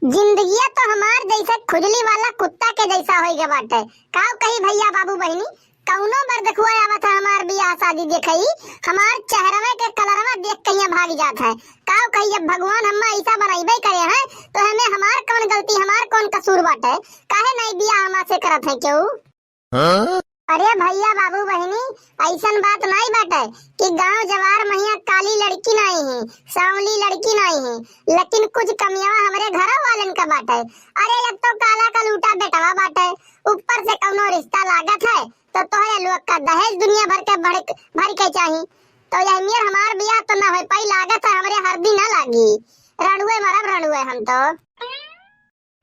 जिंदगी तो हमार जैसे खुजली वाला कुत्ता के जैसा हो गया बाटे। काव कही भैया बाबू बहनी कौनो बार देखुआ आवत है हमार बियाह शादी देखई हमार चेहरवा के कलरवा देख के यहाँ भाग जात है। काव कही अब भगवान हम्मा ऐसा बनाइबे करे हैं तो हमें हमार कौन गलती हमार कौन कसूर बाटे, काहे नहीं बियाह हमा से करत है क्यों? अरे भैया बाबू बहनी ऐसन बात नहीं बाटे कि गांव जवार महिया काली लड़की नहीं है, सांवली लड़की नहीं है, लेकिन कुछ कमियां हमरे घर वालन का बाटे। अरे अब तो काला का लूटा बेटवा बाटे, ऊपर से कौनो रिश्ता लागत है तो तोहरे लोग का दहेज दुनिया भर के चाहिए। तो यह मेर हमार बियाह तो ना हो पाई, लागत है हमरे हरदी ना लागी, रणुए मरब रणुए हम तो।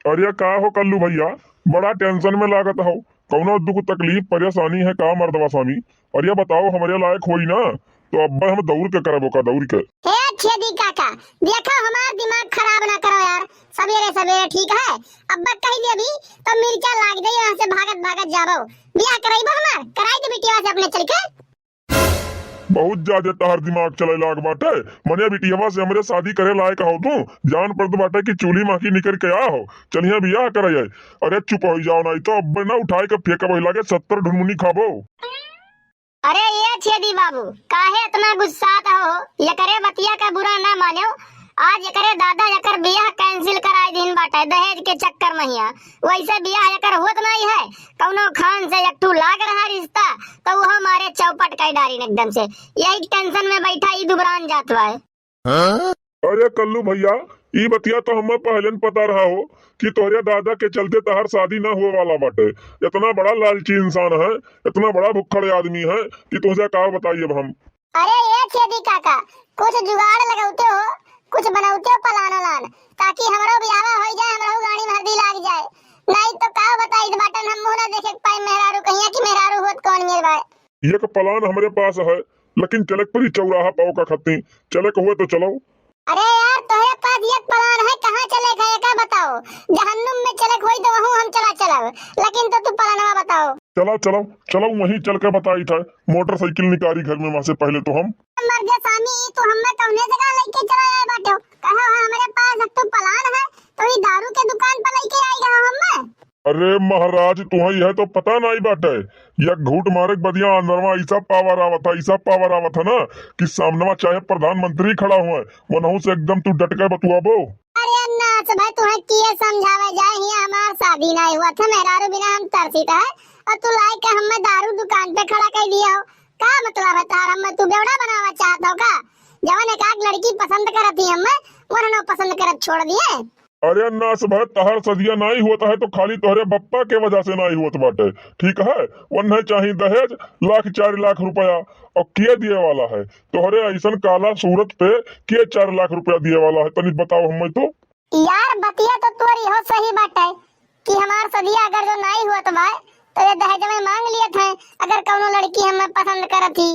अरे का हो कल्लू भैया, बड़ा टेंशन में लागत हो, कौनो दुख तकलीफ परेशानी है का मर्दवा स्वामी? और ये बताओ हमारे लायक होई ना तो अब्बा हम दौड़ के करबो का दौड़ के। हे छेदी काका देखो हमार दिमाग खराब ना करो यार, सवेरे सवेरे ठीक है अब्बा कह दे अभी तो मिर्चा लाग जाई, यहाँ से भागत भागत जाबो। बियाह कराइबो हमार कराई दे बिटिया से अपने चल के। बहुत ज्यादा तहर दिमाग चले लाग बाटे, मने बिटियावा से हमरे शादी करे लायक हो तू, जान पड़त बाटे कि चूली माखी निकल के आ हो, चलिए बियाह कराई। अरे चुप हो जाओ नहीं तो अब्बे ना उठाए के फेंका बहिला के 70 ढुनमुनी खाबो। अरे ये छेदी बाबू काहे इतना गुस्सात हो, ये करे बतिया का बुरा ना मानो। आज करे दादा यकर बियाह कैंसिल कराई दिन बाटे दहेज के चक्कर में हिया, वैसे बियाह यकर होत नहीं है। कौनो खान से एकटू लाग रहा रिश्ता तो वो हमारे चौपट का डारी एकदम से, यही टेंशन में बैठा ही दुबरान जात हुआ है। अरे कल्लू भैया ई बतिया तो हमें पहले पता रहा हो कि तोहरे दादा के चलते तहर शादी ना हुए वाला बाटे। इतना बड़ा लालची इंसान है, इतना बड़ा भुक्खड़ आदमी है कि तुझे का बताइए हम। अरे ये छेदी काका कुछ जुगाड़ लगाते हो, कुछ बनाते हो पलाना लान ताकि हमरो बियाह हो जाए, हमरो गाड़ी में हल्दी लाग जाए, नहीं तो का बताई बाटन हम मुंह ना देखे पाए मेहरारू कहिया कि मेहरारू होत कौन मेर भाई। ये का प्लान हमारे पास है लेकिन चले परी चौराहा पाओ का खत्ती चले को हुए तो चलो। अरे यार तोहरे पास एक प्लान है, कहाँ चले गए का बताओ? जहन्नुम में चले कोई तो वहाँ हम चला लेकिन तो तू प्लानवा बताओ। चलो चलो चलो वहीं चल के बताई था, मोटरसाइकिल निकाली घर में, वहाँ से पहले तो हम मर्दे स्वामी तो हमें कौने जगह लेके चला आए बाटे हो? कहा हमारे पास एक तो प्लान है तो ये दारू के दुकान पर लेके आएगा हमें। अरे महाराज तुम्हें यह तो पता नहीं बाटे, यह घूट मारे बदिया अंदरवा ऐसा पावर आवत है ना कि सामने चाहे प्रधानमंत्री खड़ा हुआ वनहु से एकदम तू डट के बतुआबो। अरे नाच भाई तुम्हें किए समझावे जाए, हिया हमार शादी नहीं हुआ था, मेहरारू बिना हम तरसीता है और तू लाई के हमें दारू दुकान पे खड़ा कर दिया हो। का मतलब है तार हमें तू बेवड़ा बनावा चाहता हो का? जवन एक आग लड़की पसंद करती हमें वरनो पसंद करत छोड़ दिए। अरे नास भाई तहर सदिया नहीं होता है तो खाली तोहरे बप्पा के वजह से नहीं होत बाटे, ठीक है? वन्हे चाहिए दहेज 4 लाख रुपया और के दिए वाला है तोहरे ऐसा काला सूरत पे के 4 लाख रुपया दिए वाला है, तनी बताओ हमें तो। यार बतिया तो तोरी हो सही बात है कि हमार सदिया अगर जो नहीं हुआ तो भाई तो ये दहेज में मांग लिए थे, अगर कौनो लड़की हमें पसंद करती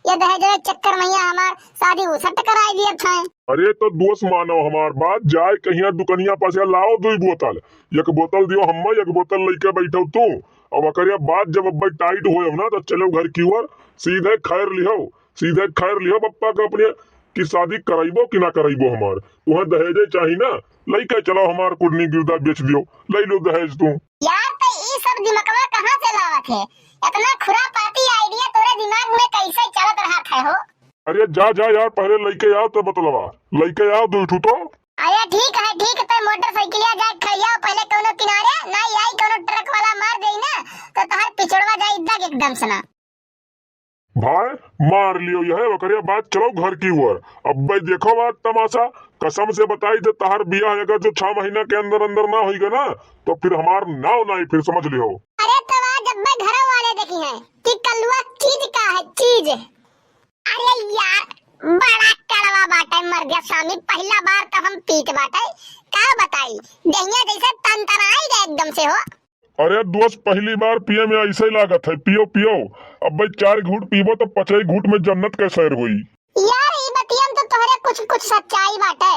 ये दहेज के चक्कर में हमार शादी उसट कराई दिए थे। अरे तो दोस्त मानो हमार बात, जाए कहीं दुकनिया पर से लाओ 2 बोतल, एक बोतल दियो हमें, एक बोतल लेके बैठो तू, अब अकरिया बात जब अब्बा टाइट हो ना तो चलो घर की ओर सीधे खैर लिहो बप्पा का अपने कि शादी कराइबो कि ना कराइबो हमार, तुम्हें दहेजे चाहिए ना लेके चलो हमार कुर्नी गिरदा बेच दियो, ले लो दहेज तू। यार तो ये सब दिमागवा कहाँ से लावत है? इतना खुरापाती आइडिया तोरे दिमाग में कैसे चलत रहा था हो? अरे जा यार पहले लेके आओ तो बतलवा, लेके आओ 2 ठू तो। अरे ठीक है तो मोटरसाइकिलिया जा खइया पहले कोनो किनारे नहीं आई कोनो ट्रक वाला मार देई ना तो तहार पिछड़वा जाई दग एकदम से ना। भाई मार लियो यह बकरिया बात, चलो घर की ओर। अब भाई देखो बात तमाशा, कसम से बताई दे तहार बियाह अगर जो 6 महीना के अंदर ना होगा ना तो फिर हमार नाव नहीं, फिर समझ लियो। अरे तो आज अब्बा घर वाले देखी हैं कि कलुआ चीज का है चीज। अरे यार बड़ा कड़वा बाटे मर गया स्वामी, पहला बार तो हम पीट बाटे का बताई दहिया जैसे तंतराई गए एकदम से हो। अरे दोस्त पहली बार पिए में ऐसे ही लागत है, पियो अब भाई 4 घूट पीबो तो 5 घूट में जन्नत का सैर हुई। यार ये बतिया तो तोहरे कुछ सच्चाई बाटे,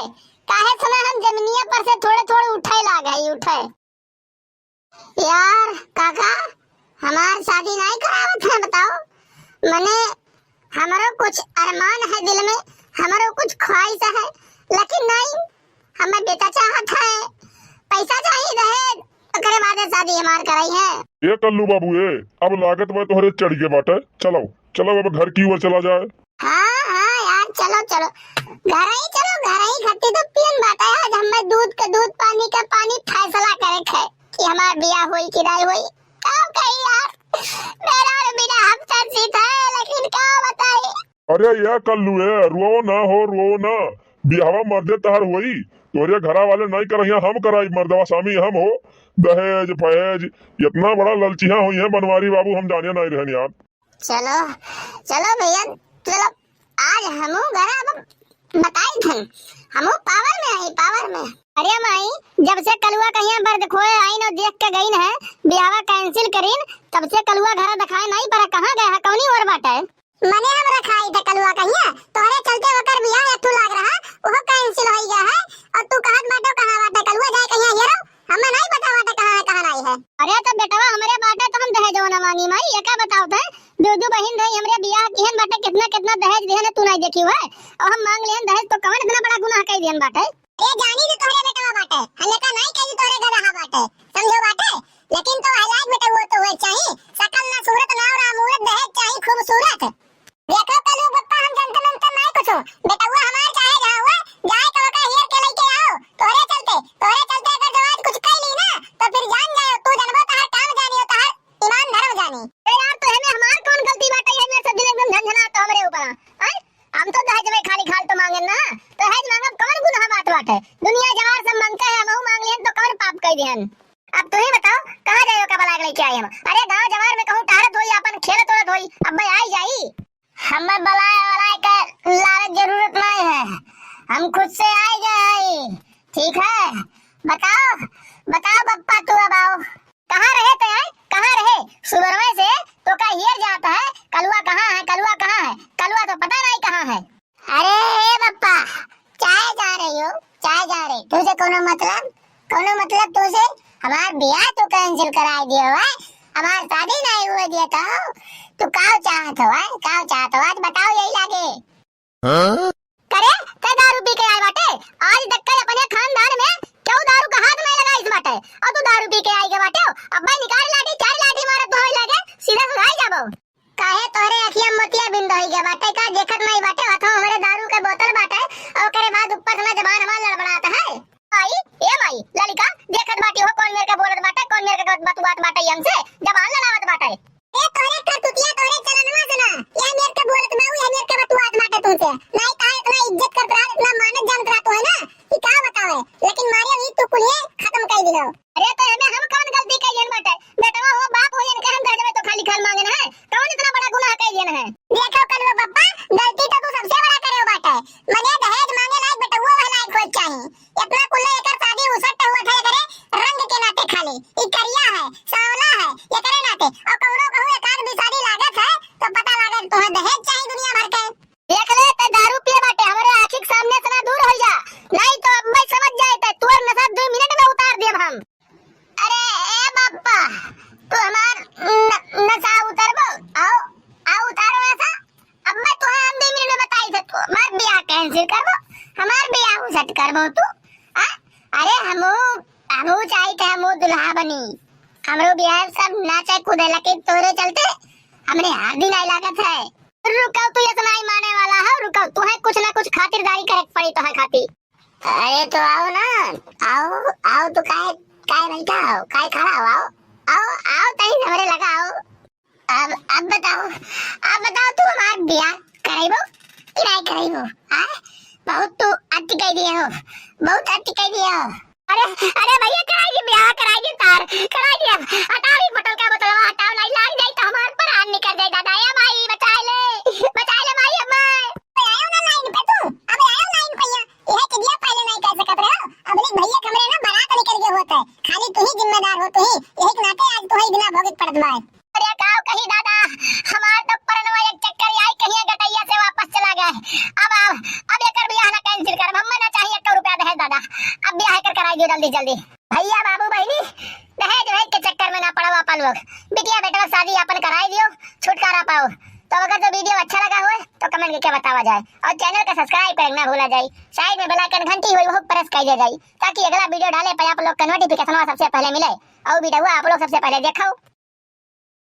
काहे सुना हम जमीनिया पर से थोड़े उठे उठे। यार काका हमार शादी नहीं करावत है बताओ, मने हमारो कुछ अरमान है दिल में, हमारो कुछ ख्वाहिश है लेकिन नहीं हमें बेटा चाहत है शादी हमार कराई है। ये कल्लू बाबू ये अब लागत में तोहरे चढ़ के बाटे। चलो चलो अब घर की ओर चला जाए। हाँ हाँ यार चलो चलो घर ही चलो, घर ही खत्ती तो पियन बाटा है। आज हमें दूध का दूध पानी का पानी फैसला करे खे कि हमार बियाह हुई कि नहीं हुई। क्या कही यार, मेरा और बिना हफ्ता सीधा है, लेकिन क्या बताई। अरे ये कल्लू है रो ना हो रो ना, बिहावा मर्दे तहर हुई तोरे घरा वाले नहीं करहिया, हम कराई मर्दवा स्वामी हम हो। दहेज फहेज इतना बड़ा ललचिया हुई है बनवारी बाबू, हम जाने नहीं रहन यार। चलो चलो भैया चलो, आज हमू घरा बताई थे, हमू पावर में आई पावर में। अरे माई जब से कलुआ कहिया बर खोए आई न देख के गई है बियाह कैंसिल करीन, तब से कलुआ घरा दिखाए नहीं पर कहां गया है कौनी और बाटे। मने हम रखाई थे कलुआ कहिया तोरे चलते होकर बियाह एठू लाग रहा वो कैंसिल हो गया है। और तू कहत बाटो कहां बाटे कलुआ जाए कहिया ये रो हमें नहीं बतावा थे कहां आई है। अरे तो बेटवा हमरे बाटे तो हम दहेज ना मांगी माई, ये क्या बताओ थे दो बहन रही हमरे बियाह किहन बाटे कितना कितना दहेज दिहन तू नहीं देखी हुआ और हम मांग लेन दहेज तो कौन इतना बड़ा गुनाह कई दिहन बाटे। ए जानी तो तोरे बेटवा बाटे हले का नहीं कही तोरे गधा बाटे समझो बाटे, लेकिन तो हालात बेटा वो तो होए चाहिए सकल ना सूरत ना और अमूरत दहेज चाहिए खूबसूरत। देखो कलू बप्पा हम जनतन तो नहीं कुछ बेटा वो हमार चाहे जा हुआ जाए तो का हेर के लेके आओ तोरे चलते अगर जवाब कुछ कह ली ना तो फिर जान जाओ तू जनबो तार काम जानी हो तार ईमान धर्म जानी। ए यार तो हमें हमार कौन गलती बाटे है, मेरे से दिन एकदम झंझना तो हमरे ऊपर है। हम तो दहेज में खाली खाल तो मांगे ना, दहेज मांगब कौन गुनाह बात बाटे, दुनिया जवार सब मांगते हैं हम मांग लेन तो कौन पाप कह देहन। अब तू ही बताओ कहां जायो का बलाग लेके आई हम। अरे गांव जवार में कहूं टहरत होई अपन खेलत होत होई अब भाई आई जाई, हमें बलाए का लालच जरूरत नहीं है, हम खुद से आए गए ठीक है। बताओ बताओ बप्पा तू अब आओ कहाँ रहे थे कहाँ रहे सुबरवे से तो का हियर जाता है कलुआ कहाँ है कलुआ कहाँ है, कलुआ तो पता नहीं कहाँ है। अरे बप्पा चाहे जा रही हो चाहे जा रही तुझे कोनो मतलब तुझे हमार बियाह तो कैंसिल कराई दियो है, हमार शादी नहीं हुए दिया तो काव चाहत हो आज बताओ यही लागे। हाँ? करे ते दारू पी के आए बाटे आज दक्कल अपने खानदान में क्यों दारू का हाथ में लगा इस बाटे और तू दारू पी के आई के बाटे अब्बा निकाल लाठी चार लाठी मारत तो होई लागे सीधा सुधाई जाबो। काहे तोरे अखिया मोतिया बिंद होई के बाटे का देखत नहीं बाटे अथवा हमरे दारू के बोतल बाटे और करे बाद ऊपर से जबान हमार लड़बड़ाता है। आई ए माई ललिका देखत बाटी हो कौन मेरे के बोलत बाटे कौन मेरे के बतुआत बाटे हमसे जबान लड़ावत बाटे। ए तोरे करतुतिया तोरे चलनवा सुना ये मेरे के बोलत में ये मेरे के बतुआत बाटे तुझसे नहीं ता इतना इज्जत करत रहा इतना मानत जानत रहा तो है ना कि का बतावे, लेकिन मारे ही तो कुलिए खत्म कर दिलो। अरे तो हमें हम कौन गलती कइयन बाटे बेटवा हो बाप होयन के हम दहेज में तो खाली खाल मांगन है कौन इतना बड़ा गुनाह कइयन है। देखो कलवा पप्पा गलती तो तू सबसे बड़ा करे हो बाटे मने दहेज मांगे लायक बेटा वो वाला एक खोज चाहिए इतना कुल्ले एकर शादी उसट हुआ था करे रंग के नाते खाली ई करिया है सांवला है ये करे नाते और कौनो कहू एकाध भी शादी लागत है तो पता लागत तो दहेज चाहिए दुनिया भर के। देख ले ते दारू पिए बाटे हमरे आंखी के सामने से ना दूर हो जा नहीं तो अब मैं समझ जाए ते तोर नशा 2 मिनट में उतार देब हम। अरे ए बाप्पा तू हमार नशा उतारबो आओ उतारो ऐसा अब मैं तो हम 2 मिनट में बताई थे तू हमार बियाह कैंसिल करबो हमार बियाह सेट करबो तू। अरे हमू चाही थे हमू दुल्हा बनी हमरो बियाह सब नाचे कूदे लगे तोरे चलते हमरे हाथ भी नहीं लागत है। रुकाओ तू इतना ही माने वाला है रुकाओ तू है कुछ ना कुछ खातिरदारी करे पड़ी तो है खाती। अरे तो आओ ना आओ तो काय बैठा हो काय खड़ा हो आओ तई हमरे लगा आओ। अब बताओ तू हमार बियाह कराइबो कि नहीं कराइबो बहुत तू अति कह दिए हो बहुत अति कह दिए हो। अरे भैया कराइए तार कराई दिया हटाओ ये बोतल का बोतल हटाओ नहीं लाग जाए तो हमार पर हाथ निकल जाए दादा या माई बचा ले माई अब मैं आयो ना लाइन पे तू अब आयो लाइन पे यह कि दिया पहले नहीं कह सकत रहो अब ले भैया कमरे ना बारात निकल गया होता है खाली तू ही जिम्मेदार हो तू ही यही नाते आज तू ही बिना भोगत पड़त बा। अरे काओ कहीं दादा हमार तो परनवा एक चक्कर आई कहीं गटैया से वापस चला गया अब एकर बियाह ना कैंसिल कर हम ना चाहिए 1 रुपया दहेज दादा अब बियाह कर कराई दियो जल्दी भैया बाबू बहनी दहेज के चक्कर में ना पड़ो अपन लोग बिटिया बेटा शादी अपन कराई दियो छुटकारा पाओ। तो अगर जो वीडियो अच्छा लगा हो तो कमेंट करके बतावा जाए और चैनल का सब्सक्राइब करना ना भूला जाए साइड में बेल आइकन घंटी हुई वो प्रेस कर दिया जाए ताकि अगला वीडियो डाले पे आप लोग का नोटिफिकेशन सबसे पहले मिले और बेटा आप लोग सबसे पहले देखो।